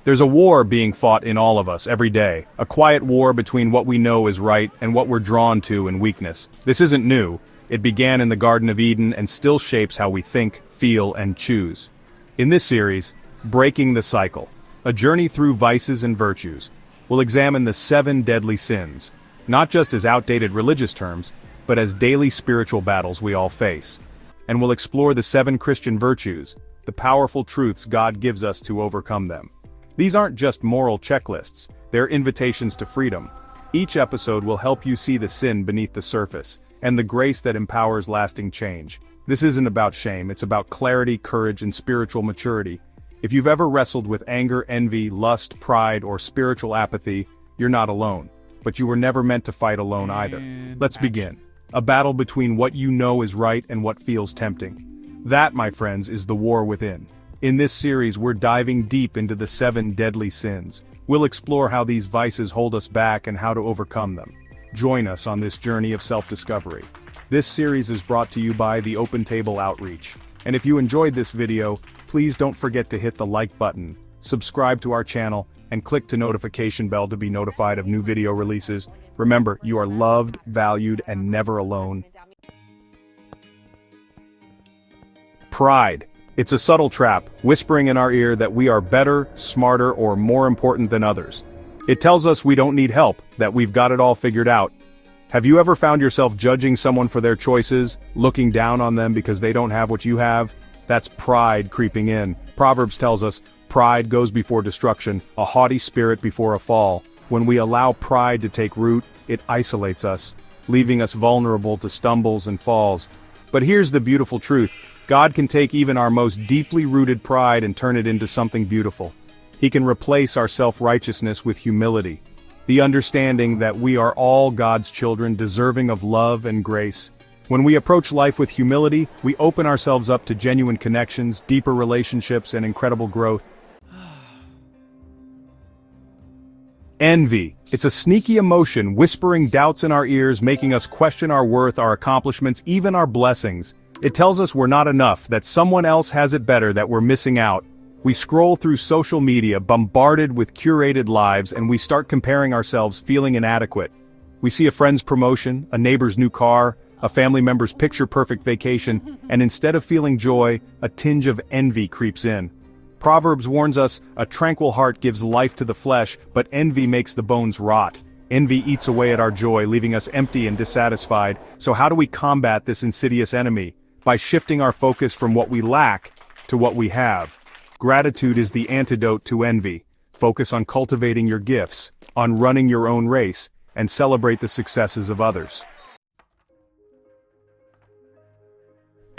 There's a war being fought in all of us every day, a quiet war between what we know is right and what we're drawn to in weakness. This isn't new. It began in the Garden of Eden and still shapes how we think, feel, and choose. In this series, Breaking the Cycle, a journey through vices and virtues, we'll examine the 7 deadly sins, not just as outdated religious terms, but as daily spiritual battles we all face. And we'll explore the 7 Christian virtues, the powerful truths God gives us to overcome them. These aren't just moral checklists, they're invitations to freedom. Each episode will help you see the sin beneath the surface, and the grace that empowers lasting change. This isn't about shame, it's about clarity, courage, and spiritual maturity. If you've ever wrestled with anger, envy, lust, pride, or spiritual apathy, you're not alone. But you were never meant to fight alone either. Let's begin. A battle between what you know is right and what feels tempting. That, my friends, is the war within. In this series, we're diving deep into the 7 deadly sins. We'll explore how these vices hold us back and how to overcome them. Join us on this journey of self-discovery. This series is brought to you by the Open Table Outreach. And if you enjoyed this video, please don't forget to hit the like button, subscribe to our channel, and click the notification bell to be notified of new video releases. Remember, you are loved, valued, and never alone. Pride. It's a subtle trap, whispering in our ear that we are better, smarter, or more important than others. It tells us we don't need help, that we've got it all figured out. Have you ever found yourself judging someone for their choices, looking down on them because they don't have what you have? That's pride creeping in. Proverbs tells us, pride goes before destruction, a haughty spirit before a fall. When we allow pride to take root, it isolates us, leaving us vulnerable to stumbles and falls. But here's the beautiful truth. God can take even our most deeply rooted pride and turn it into something beautiful. He can replace our self-righteousness with humility, the understanding that we are all God's children deserving of love and grace. When we approach life with humility, we open ourselves up to genuine connections, deeper relationships, and incredible growth. Envy. It's a sneaky emotion, whispering doubts in our ears, making us question our worth, our accomplishments, even our blessings. It tells us we're not enough, that someone else has it better, that we're missing out. We scroll through social media, bombarded with curated lives, and we start comparing ourselves, feeling inadequate. We see a friend's promotion, a neighbor's new car, a family member's picture-perfect vacation, and instead of feeling joy, a tinge of envy creeps in. Proverbs warns us, a tranquil heart gives life to the flesh, but envy makes the bones rot. Envy eats away at our joy, leaving us empty and dissatisfied. So how do we combat this insidious enemy? By shifting our focus from what we lack to what we have. Gratitude is the antidote to envy. Focus on cultivating your gifts, on running your own race, and celebrate the successes of others.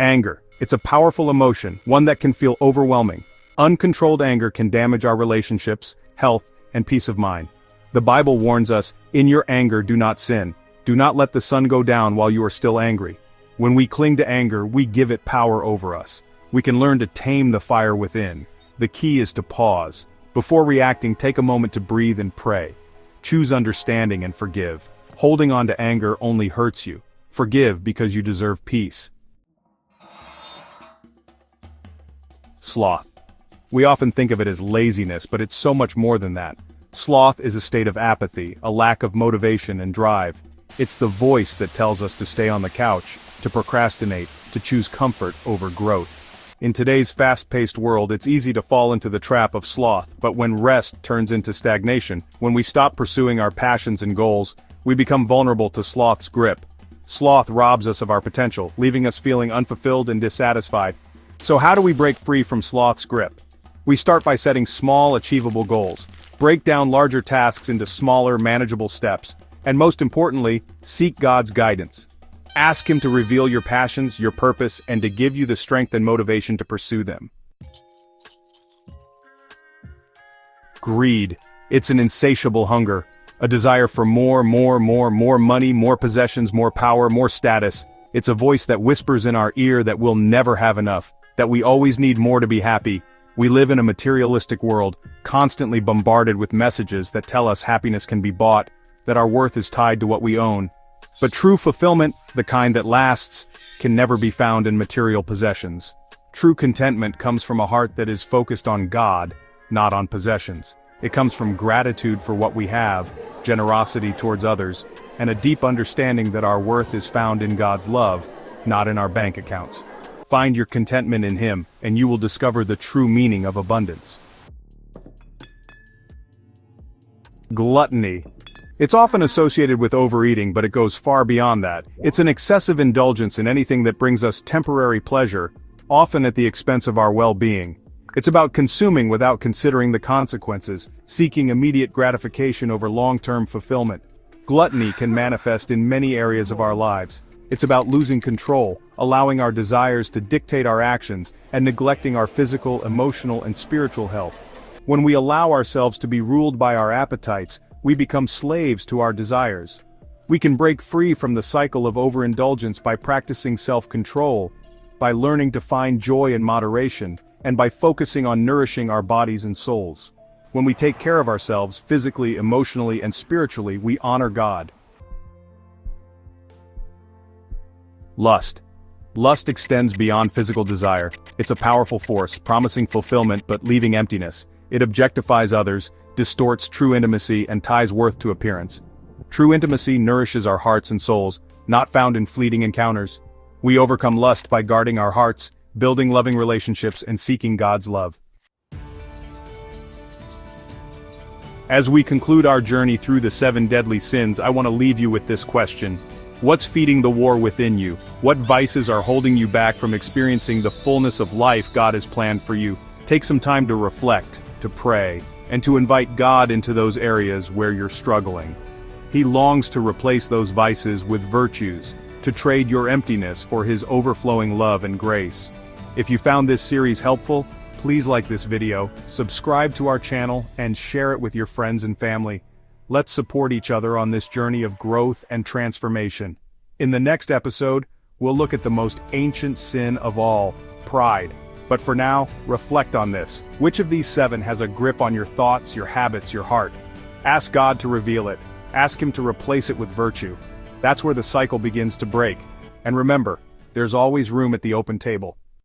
Anger. It's a powerful emotion, one that can feel overwhelming. Uncontrolled anger can damage our relationships, health, and peace of mind. The Bible warns us, in your anger do not sin. Do not let the sun go down while you are still angry. When we cling to anger, we give it power over us. We can learn to tame the fire within. The key is to pause. Before reacting, take a moment to breathe and pray. Choose understanding and forgive. Holding on to anger only hurts you. Forgive because you deserve peace. Sloth. We often think of it as laziness, but it's so much more than that. Sloth is a state of apathy, a lack of motivation and drive. It's the voice that tells us to stay on the couch, to procrastinate, to choose comfort over growth. In today's fast-paced world, it's easy to fall into the trap of sloth, but when rest turns into stagnation, when we stop pursuing our passions and goals, we become vulnerable to sloth's grip. Sloth robs us of our potential, leaving us feeling unfulfilled and dissatisfied. So how do we break free from sloth's grip? We start by setting small, achievable goals. Break down larger tasks into smaller, manageable steps. And most importantly, seek God's guidance. Ask Him to reveal your passions, your purpose, and to give you the strength and motivation to pursue them. Greed. It's an insatiable hunger, a desire for more money, more possessions, more power, more status. It's a voice that whispers in our ear that we'll never have enough, that we always need more to be happy. We live in a materialistic world, constantly bombarded with messages that tell us happiness can be bought, that our worth is tied to what we own. But true fulfillment, the kind that lasts, can never be found in material possessions. True contentment comes from a heart that is focused on God, not on possessions. It comes from gratitude for what we have, generosity towards others, and a deep understanding that our worth is found in God's love, not in our bank accounts. Find your contentment in Him, and you will discover the true meaning of abundance. Gluttony. It's often associated with overeating, but it goes far beyond that. It's an excessive indulgence in anything that brings us temporary pleasure, often at the expense of our well-being. It's about consuming without considering the consequences, seeking immediate gratification over long-term fulfillment. Gluttony can manifest in many areas of our lives. It's about losing control, allowing our desires to dictate our actions, and neglecting our physical, emotional, and spiritual health. When we allow ourselves to be ruled by our appetites, we become slaves to our desires. We can break free from the cycle of overindulgence by practicing self-control, by learning to find joy in moderation, and by focusing on nourishing our bodies and souls. When we take care of ourselves, physically, emotionally, and spiritually, we honor God. Lust. Lust extends beyond physical desire. It's a powerful force, promising fulfillment but leaving emptiness. It objectifies others, distorts true intimacy, and ties worth to appearance. True intimacy nourishes our hearts and souls, not found in fleeting encounters. We overcome lust by guarding our hearts, building loving relationships, and seeking God's love. As we conclude our journey through the 7 deadly sins, I want to leave you with this question. What's feeding the war within you? What vices are holding you back from experiencing the fullness of life God has planned for you? Take some time to reflect, to pray, and to invite God into those areas where you're struggling. He longs to replace those vices with virtues, to trade your emptiness for His overflowing love and grace. If you found this series helpful, please like this video, subscribe to our channel, and share it with your friends and family. Let's support each other on this journey of growth and transformation. In the next episode, we'll look at the most ancient sin of all, pride. But for now, reflect on this. Which of these 7 has a grip on your thoughts, your habits, your heart? Ask God to reveal it. Ask Him to replace it with virtue. That's where the cycle begins to break. And remember, there's always room at the open table.